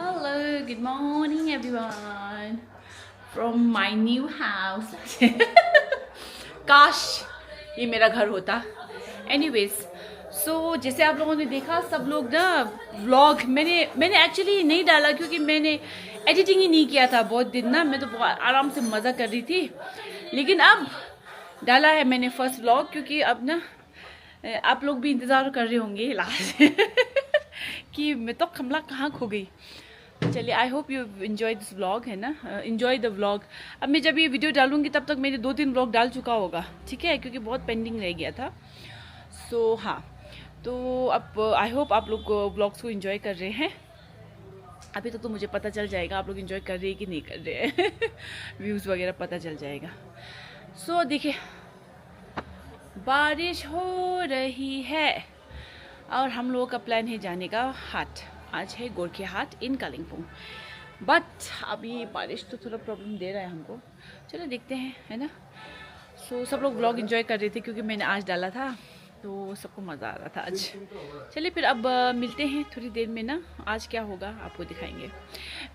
Hello, good morning everyone from my new house. काश ये मेरा घर होता. Anyways, so जैसे आप लोगों ने देखा सब लोग ना व्लॉग मैंने एक्चुअली नहीं डाला क्योंकि मैंने एडिटिंग ही नहीं किया था बहुत दिन ना. मैं तो बहुत आराम से मज़ा कर रही थी, लेकिन अब डाला है मैंने फर्स्ट व्लॉग क्योंकि अब ना आप लोग भी इंतज़ार कर रहे होंगे लास्ट कि मैं तो कमला कहाँ खो गई. चलिए, I hope you enjoy this vlog, है ना, इन्जॉय द व्लॉग. अब मैं जब ये वीडियो डालूंगी तब तक मेरे 2-3 व्लॉग डाल चुका होगा, ठीक है, क्योंकि बहुत पेंडिंग रह गया था. सो हाँ, तो अब आई होप आप लोग व्लॉग्स को इन्जॉय कर रहे हैं. अभी तो मुझे पता चल जाएगा आप लोग इन्जॉय कर रहे हैं कि नहीं कर रहे हैं. व्यूज़ वगैरह पता चल जाएगा. सो देखिए, बारिश हो रही है और हम लोगों का प्लान है जाने का हाट. आज है गोरखे हाट इन कालिम्पोंग, बट अभी बारिश तो थोड़ा प्रॉब्लम दे रहा है हमको. चलो देखते हैं, है ना. सो सब लोग व्लॉग एंजॉय कर रहे थे क्योंकि मैंने आज डाला था तो सबको मज़ा आ रहा था आज. चलिए फिर अब मिलते हैं थोड़ी देर में ना. आज क्या होगा आपको दिखाएंगे.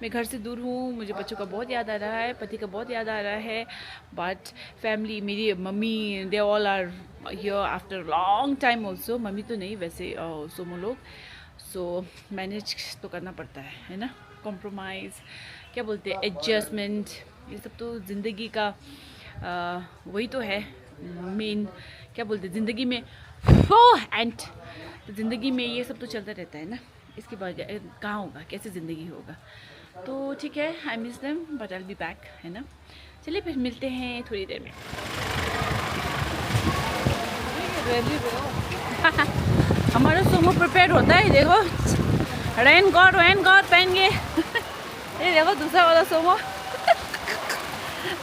मैं घर से दूर हूँ, मुझे बच्चों का बहुत याद आ रहा है, पति का बहुत याद आ रहा है, बट फैमिली, मेरी mummy, they all are here after long time also. Mummy तो नहीं वैसे, सोमो लोग. सो मैनेज तो करना पड़ता है ना. कॉम्प्रोमाइज़ क्या बोलते हैं, एडजस्टमेंट, ये सब तो ज़िंदगी का वही तो है मेन. क्या बोलते हैं ज़िंदगी में, एंड तो ज़िंदगी में ये सब तो चलता रहता है ना. इसके बाद कहाँ होगा, कैसे ज़िंदगी होगा. तो ठीक है, I miss them but I will be back, है ना. चलिए फिर मिलते हैं थोड़ी देर में. हमारा सोमो प्रिपेयर होता है. देखो, रेन कोट पहन के. ये देखो दूसरा वाला सोमो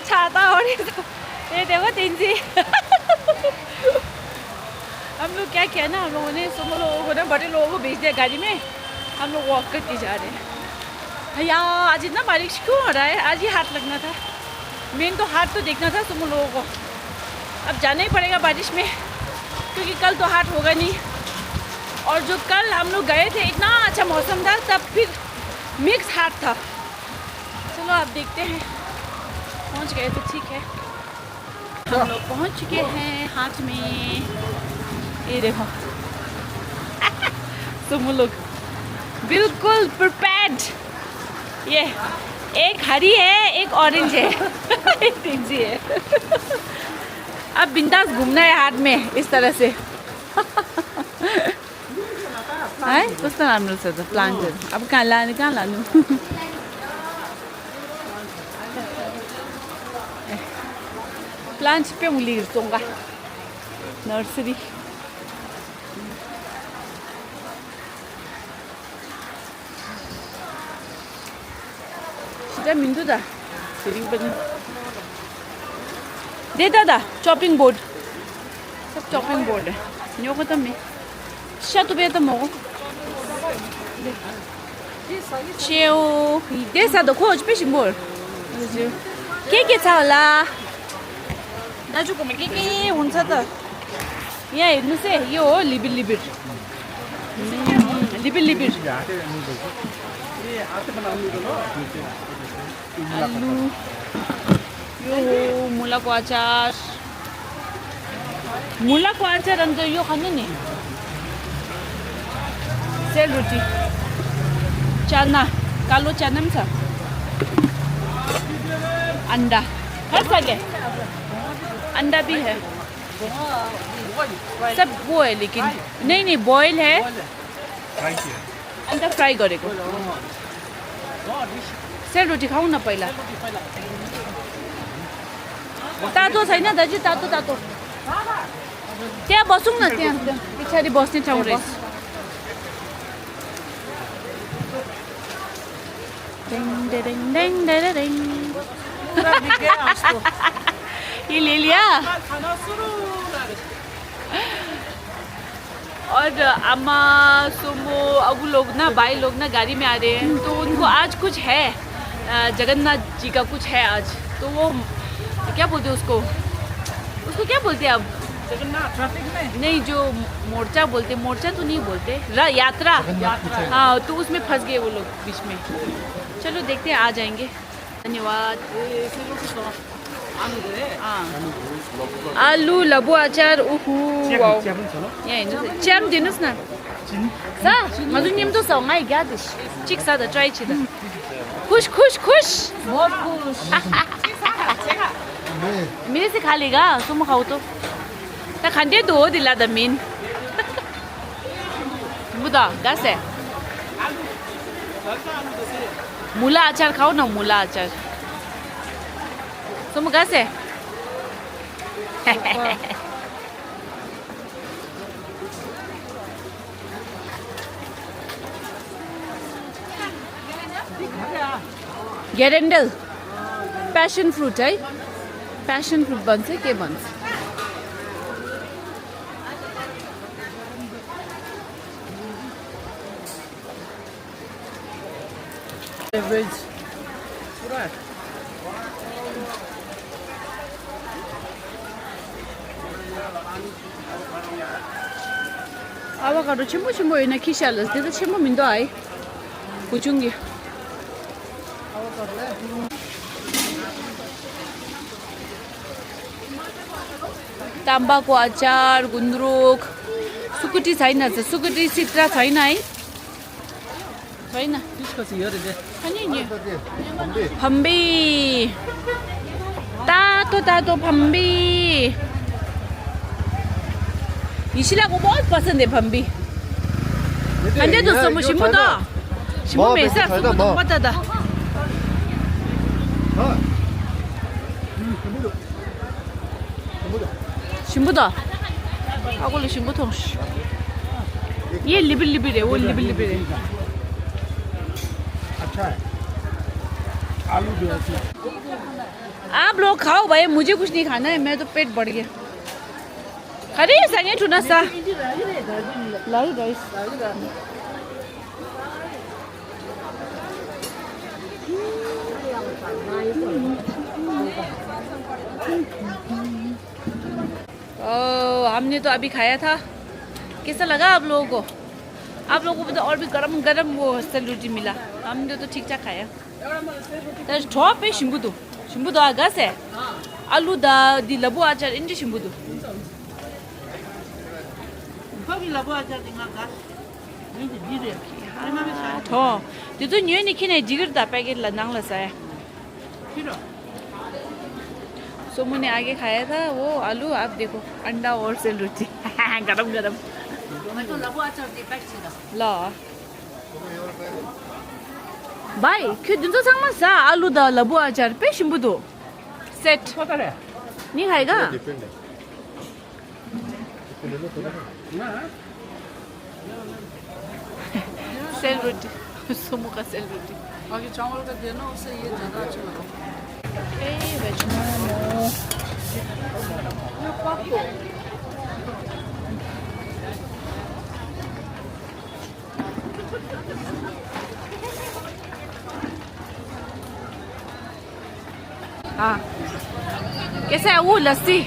छाता. और ये देखो तिनसी. हम लोग क्या किया ना, हम लोगों ने सोमो लोगों को ना, बड़े लोगों को भेज दिया गाड़ी में. हम लोग वॉक करके जा रहे हैं. यार आज इतना बारिश क्यों हो रहा है. आज ही हाथ लगना था, मेन तो हाथ तो देखना था सोमो लोगों को. अब जाना ही पड़ेगा बारिश में क्योंकि कल तो हाट होगा नहीं. और जो कल हम लोग गए थे इतना अच्छा मौसम था, तब फिर मिक्स हाट था. चलो आप देखते हैं. पहुंच गए तो ठीक है. हम लोग पहुंच चुके हैं हाट में. ये देखो तुम लोग बिल्कुल प्रिपेयर्ड. ये एक हरी है, एक ऑरेंज है, एक तिनसी है. अब बिंदास घूमना है हाट में इस तरह से. है कस्तो राम्रो छ त प्लान्टहरू. अब कहाँ लानु. प्लान्ट पे मुली हिर्चोंगा nursery. Sudah mintu dah. Sering पनि. दे दादा चॉपिंग बोर्ड. सब चॉपिंग बोर्ड है. न्योको त मे. Siya be त मगो. Cheo. Desa do खोज पेसिङ बोर्ड. के छ होला? दाजुकोमा के हुन्छ त. यहाँ हेर्नुस् है, यो हो लिबिर. आलु, यो हो मुलाको अचार. मुलाको अचार अन्त यो खानु नि. सेलरोटी, चना, कालो चना पनि छ. अंडा खा सके, अंडा भी है. सब वो है लेकिन नहीं बॉयल है. अंडा फ्राई गरेको. सेलरोटी खाऊ न पहिला. तातो छैन दाजु, तातो. त्यहाँ बसौँ न, त्यहाँ पछाडि बस्ने ठाउँ रहेछ. ये ले लिया. और अम्मा, सुमो, अबू लोग ना, भाई लोग ना गाड़ी में आ रहे हैं. तो उनको आज कुछ है, जगन्नाथ जी का कुछ है आज. तो वो क्या बोलते हैं उसको क्या बोलते हैं अब, जगन्नाथ ट्रैफिक में नहीं, जो मोर्चा बोलते, मोर्चा तो नहीं बोलते, यात्रा। हाँ, तो उसमें फंस गए वो लोग बीच में। चलो देखते हैं, आ जाएंगे। धन्यवाद। हाँ, आलु लबु अचार। उहु वाउ, यहाँ हेर्नुहोस्, चिया पनि दिनुहोस् न। सा मजुङ निम तो सँगै ग्यादिस चिक सा द ट्राई छिदा। खुश खुश खुश, बहुत खुश। मेरे से खा लेगा, तुम खाओ तो खाते तो हो दिला द मीन। बुदा कैसे मूला अचार खाओ ना, मूला अचार। तुम कैसे गेरेन्डल पैशन फ्रूट है, पैशन फ्रूट बन्छ के भन्छ। आवाकाडो छिम्बो छिम्बो होइन, खिसाल्छ त्यो त छिम्बो मिन्दो है कुचुङ्गी। ताम्बाको अचार, गुन्द्रुक, सुकुटी छैन, सुकुटी सित्रा छैन है, छैन। फम्बी, तातो तातो फम्बी। इशिला को बहुत पसंद है फम्बी। 근데 도 너무 신부다. 신부 매사 너무 빠다다. 신부다. 아고로 신부 통시. ये लिबिल लिबिल है, वो लिबिल लिबिल है। अच्छा है। आलू जो है आप लोग खाओ भाई, मुझे कुछ नहीं खाना है, मैं तो पेट बढ़ गया। अरे संगे चुना सा लाई राइस। हमने तो अभी खाया था, कैसा लगा आप लोगों को? आप लोगों को तो और भी गरम गरम वो सेल रोटी मिला, हमने तो ठीक ठाक खाया। ठॉप है शिम्बुदो, शिम्बुदो आगास है आलू दा दी लबु आचार इंजे शिम्बुदो। 더 뒤도 뉘니 키네 지그다 पैकेट लनांग लसाया। सोमू ने आगे खाया था वो आलू, आप देखो अंडा और सेल रोटी गरम गरम। ल भाइ 그 눈도 상만 싸 आलू दा लबु आचार पे शिम्बुदो सेट नी खाएगा। सेल रोटी, सोमू का सेल रोटी। आगे चावल का देना, उससे ये ज़्यादा अच्छा लगा। वेज मोमो। हाँ, कैसा है वो लस्सी,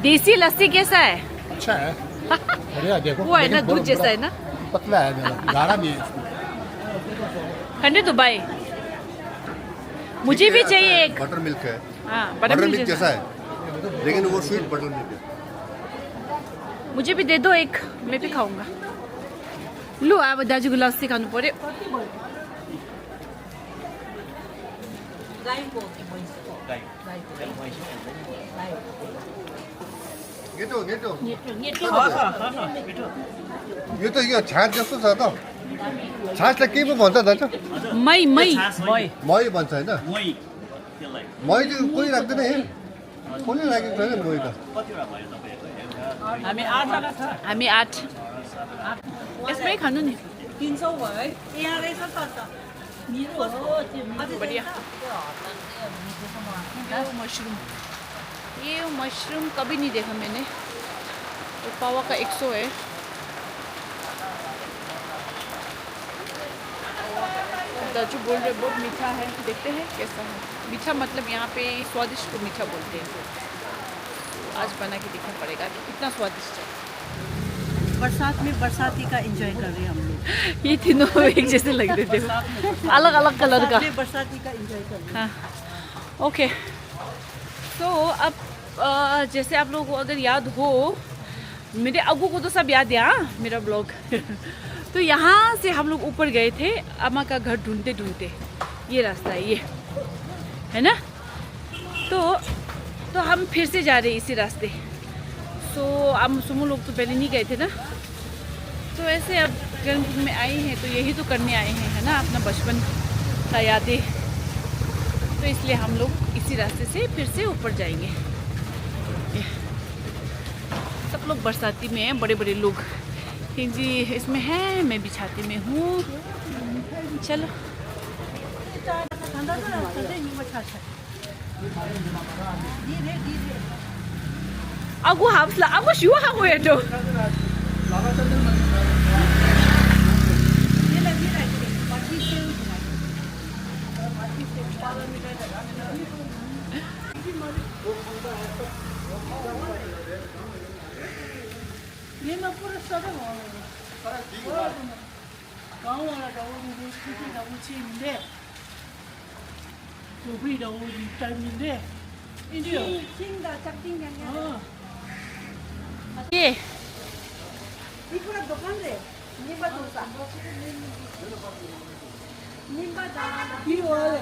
देसी लस्सी कैसा है? अच्छा है। बढ़िया, देखो वो है ना दूध जैसा है ना, पतला है, गाढ़ा भी है। खंडे तो भाई मुझे भी चाहिए एक। बटर मिल्क है। हाँ, बटर मिल्क जैसा है, लेकिन वो स्वीट बटर मिल्क है। मुझे भी दे दो एक, मैं भी खाऊंगा। लु अब दाजुको लस्सी खानु पर्यो। ये तो यो छाँच जस्तो छ त। छाँचलाई के पो भन्छ दाजु? मै मै मही भन्छ होइन? मही चाहिँ कोही राख्दैन है, कोही राखेको छैन मही त। हामी 8 यसमै खानु नि। 300 भयो है। यहाँ रहेछ त बढ़िया। ये मशरूम कभी नहीं देखा मैंने, तो पावा का 100 है। दाजू बोल रहे बहुत मीठा है, देखते हैं कैसा है। मीठा मतलब यहाँ पे स्वादिष्ट को मीठा बोलते हैं। आज बना के देखना पड़ेगा कितना स्वादिष्ट है। बरसात में बरसाती का एंजॉय कर रहे हैं हम लोग। ये तीनों एक जैसे लग रहे थे, अलग अलग कलर का। बरसाती का एंजॉय कर रहे हैं। हाँ ओके। तो अब जैसे आप लोगों को अगर याद हो, मेरे अगू को तो सब याद है हाँ मेरा ब्लॉग। तो यहाँ से हम लोग ऊपर गए थे अम्मा का घर ढूंढते ढूंढते। ये रास्ता है, ये है ना। तो हम फिर से जा रहे हैं इसी रास्ते। तो हम सुमो लोग तो पहले नहीं गए थे ना, तो ऐसे अब कलिंपोंग में आए हैं तो यही तो करने आए हैं, है ना, अपना बचपन का यादें। तो इसलिए हम लोग इसी रास्ते से फिर से ऊपर जाएंगे। सब लोग बरसाती में हैं, बड़े बड़े लोग। जी इसमें है, मैं भी छाती में हूँ। चलो 아구 합슬라 아구 쉬워하고 해줘. 얘는 뿌렸어도 강원하다 오는 시기가 우치인데 우리가 오는 टाइम인데 이제요. 진다 작딩ኛ냐. 예. 이거라 도칸데. 님바 도사. 님바 다. 이거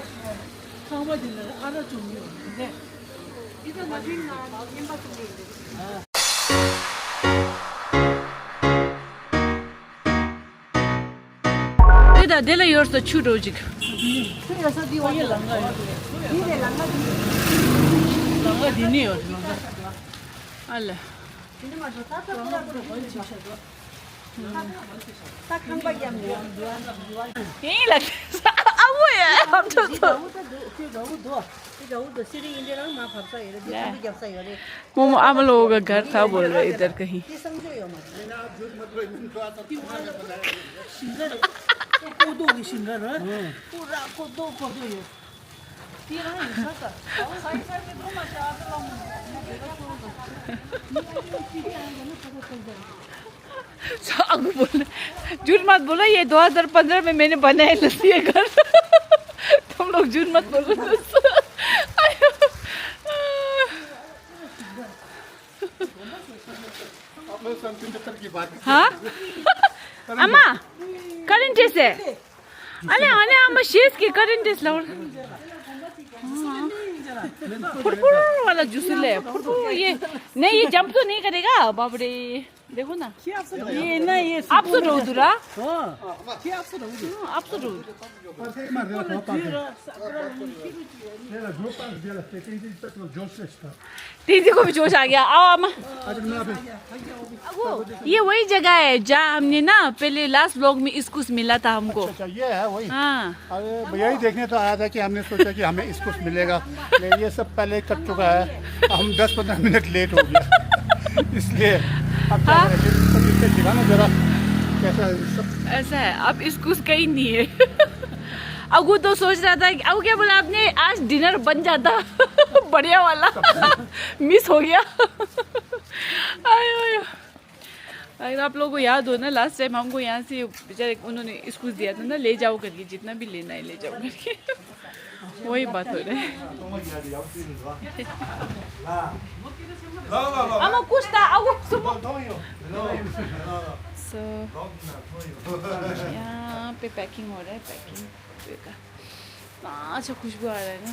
강바디는 알아주면 돼. 이거 나중에 님바 좀 해. Da de la yorsa churojik. 그래서 뒤에 랑가. 뒤에 랑가. 랑가 뒤에요. Allah. 근데 맞아. 따뜻하고 거의 지셔도. 딱한 바퀴 하면 돼요. Yही लगता है अब है हम तो 너무 더워. 너무 सिरिंजर ना फरसा है। दिस भी जैसा है। मोमो आप लोगों का घर था बोल रहे इधर कहीं। ये समझो मत। कोदो सिंगर है। पूरा कोदो ये। तीन है इसका। साइड साइड में दो मचा आता आगू बोला, झूठ मत बोलो, ये 2015 में मैंने बनाया लस्सी है घर। तुम लोग झूठ मत बोलो। हाँ अम्मा करंट है अरे अरे अम्मा शेष के करंट लाउड फुरफुर वाला जूस ले फुरफुर। ये नहीं, ये जंप तो नहीं करेगा बाप रे। देखो ना ये ना ये absolut रा absolut absolut दीदी को भी जोश आ गया। आओ अम्मा। ये वही जगह है जहाँ हमने ना पहले लास्ट ब्लॉग में इसकुस मिला था हमको। अच्छा ये है वही। हाँ अरे यही देखने तो आया था कि हमने सोचा कि हमें इसको मिलेगा, लेकिन ये सब पहले कट चुका है। हम 10-15 मिनट लेट हो गया इसलिए अब क्या करें, दिखाना जरा कैसा है सब। ऐसा है, अब इसकुस कहीं नहीं है। अगू तो सोच रहा था, अब क्या बोला आपने, आज डिनर बन जाता बढ़िया वाला। मिस हो गया। आयो अगर आप लोगों को याद हो ना, लास्ट टाइम हमको यहाँ से बेचारे उन्होंने इसकुस दिया था ना, ले जाओ करके, जितना भी लेना है ले जाओ करके। वही बात हो रहा है। अम्मा कुछ था अगू सुबह। So, यहाँ पे पैकिंग हो रहा है, पैकिंग का अच्छा खुशबू आ रहा है ना।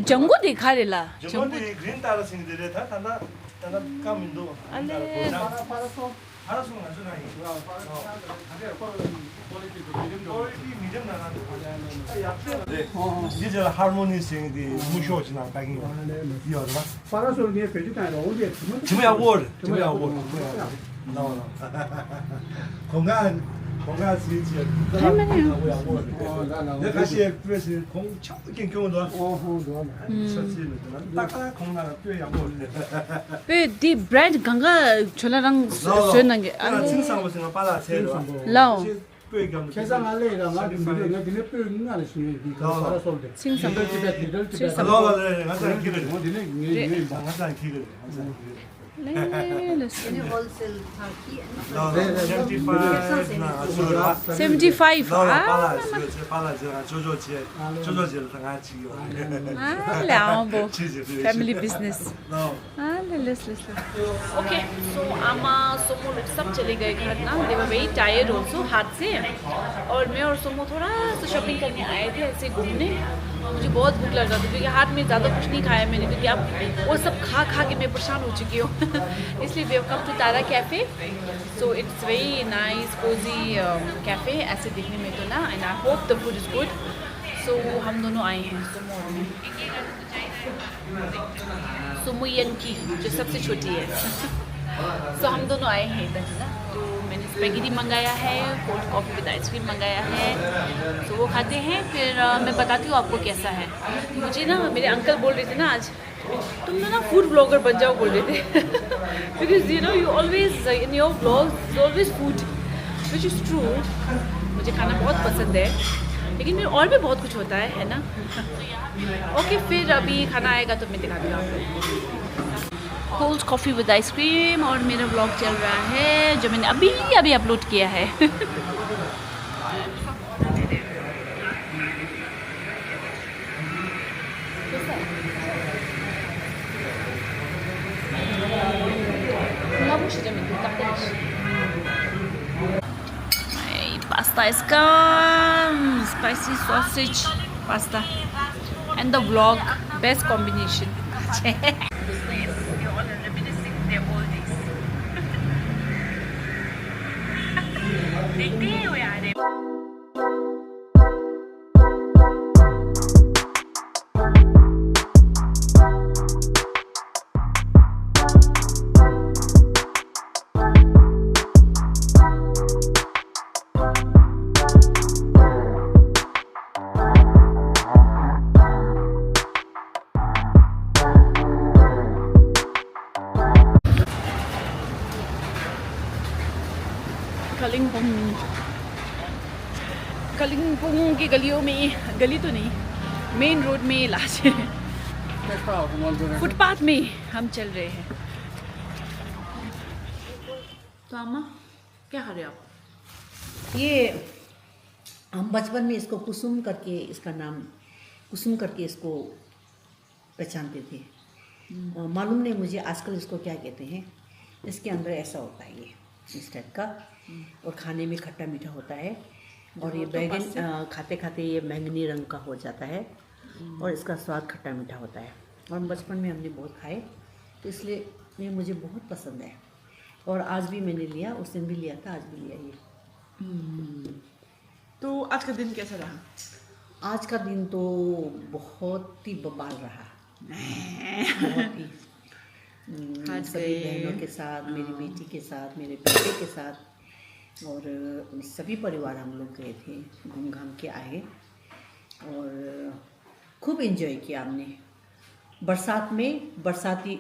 जंगो देखा रेला जंगो ग्रीन तारा सिंह दे रहा था तना तना का मिंदो अले 알았어 나중에 क्वालिटी मीडियम ना ये जो हार्मोनी सिंग दी मुशो जना पैकिंग यो रमा पारासोल ये पेज का है वो ये 지금 award ना ना 건강 공간 스위치. 내 다시 그래서 공 처음에 경우도 첫째는 딱딱 공나라 뼈 양보. पे दी ब्रेड गंगा छोला रंग सोनंगे 칭상 무슨 빨아 세로. लाओ 뼈 경우. 계산할래가 막 미래가 뒤에 뼈는 안 쓰는 게 살아 solde. 칭상 미들 집에 너가 항상 길을. 어디네 이게 항상 길을. 항상 길을. ले ले होलसेल था कि 75 조조지를 같이 아 लाओ फैमिली बिजनेस हाँ ले ओके सो आमा सोमो लोग सब चले गए घर ना दे वर वेरी टायर्ड आल्सो हाथ से और मैं और सोमो थोड़ा सा शॉपिंग करने आए थे ऐसे घूमने मुझे बहुत भूख लग रहा था क्योंकि हाथ में ज़्यादा कुछ नहीं खाया मैंने क्योंकि अब वो सब खा खा के मैं परेशान हो चुकी हूँ इसलिए we have come to Tara cafe so it's very nice cosy cafe ऐसे दिखने में तो ना and I hope the food is good so हम दोनों आए हैं सोमो और मैं सोमो की जो सबसे छोटी है सो हम दोनों आए हैं इधर ना तो मैंने स्पैगेटी मंगाया है कोल्ड कॉफ़ी विद आइसक्रीम मंगाया है तो वो खाते हैं फिर मैं बताती हूँ आपको कैसा है मुझे ना मेरे अंकल बोल रहे थे ना आज तुम ना फूड ब्लॉगर बन जाओ बोल रहे थे because you know you always in your blogs always food which is true मुझे खाना बहुत पसंद है लेकिन मेरे और भी बहुत कुछ होता है ना ओके फिर अभी खाना आएगा तो मैं दिखाती हूँ आपको कोल्ड कॉफ़ी विद आइसक्रीम और मेरा व्लॉग चल रहा है जो मैंने अभी अपलोड किया है Pasta is gone, spicy sausage pasta and the vlog, best combination. कलिंगपुंग की गलियों में गली तो नहीं मेन रोड में लाशें फुटपाथ में हम चल रहे हैं तो अम्मा क्या खा रहे हो आप ये हम बचपन में इसको कुसुम करके इसका नाम कुसुम करके इसको पहचानते थे मालूम नहीं मुझे आजकल इसको क्या कहते हैं इसके अंदर ऐसा होता है ये इस टाइप का और खाने में खट्टा मीठा होता है और ये बैगन खाते खाते ये बैंगनी रंग का हो जाता है और इसका स्वाद खट्टा मीठा होता है और बचपन में हमने बहुत खाए तो इसलिए ये मुझे बहुत पसंद है और आज भी मैंने लिया उस दिन भी लिया था आज भी लिया ये तो आज का दिन कैसा रहा आज का दिन तो बहुत ही बवाल रहा बहुत ही सभी बहनों के साथ मेरी बेटी के साथ मेरे बेटे के साथ और सभी परिवार हम लोग गए थे घूम घाम के आए और खूब एंजॉय किया हमने बरसात में बरसाती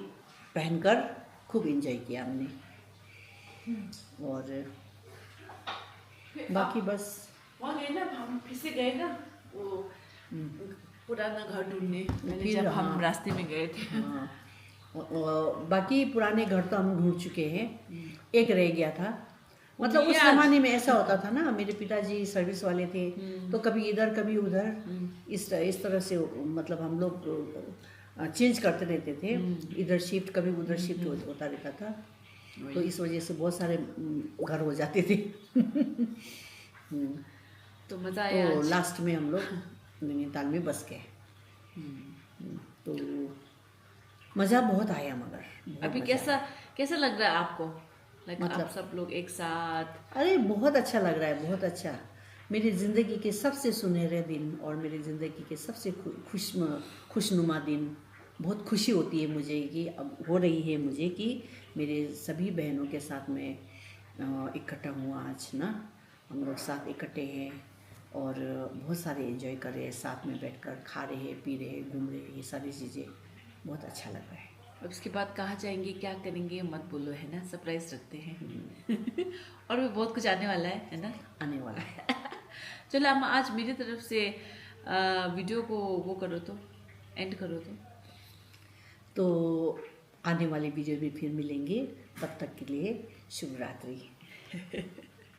पहनकर खूब एंजॉय किया हमने और बाकी बस वहाँ गए ना हम फिर से गए ना वो पुराना घर ढूंढने मैंने जब हम रास्ते में गए थे बाकी पुराने घर तो हम ढूंढ चुके हैं एक रह गया था मतलब उस ज़माने में ऐसा होता था ना मेरे पिताजी सर्विस वाले थे तो कभी इधर कभी उधर इस तरह से मतलब हम लोग चेंज करते रहते थे इधर शिफ्ट कभी उधर शिफ्ट होता रहता था तो इस वजह से बहुत सारे घर हो जाते थे तो मज़ा आया तो लास्ट में हम लोग नैनीताल में बस गए तो मज़ा बहुत आया मगर अभी कैसा लग रहा है आपको मतलब आप सब लोग एक साथ अरे बहुत अच्छा लग रहा है बहुत अच्छा मेरी ज़िंदगी के सबसे सुनहरे दिन और मेरी ज़िंदगी के सबसे खुशनुमा दिन बहुत खुशी होती है मुझे कि अब हो रही है मुझे कि मेरे सभी बहनों के साथ मैं इकट्ठा हुआ आज ना हम लोग साथ इकट्ठे हैं और बहुत सारे एंजॉय कर रहे हैं, साथ में बैठकर खा रहे हैं, पी रहे हैं, घूम रहे हैं, ये सारी चीज़ें बहुत अच्छा लग रहा है। अब इसके बाद कहाँ जाएंगे, क्या करेंगे, मत बोलो, है ना, सरप्राइज रखते हैं। और भी बहुत कुछ आने वाला है ना, आने वाला है। चलो हम आज मेरी तरफ से वीडियो को वो करो तो एंड करो तो आने वाले वीडियो में फिर मिलेंगे, तब तक के लिए शुभ रात्रि।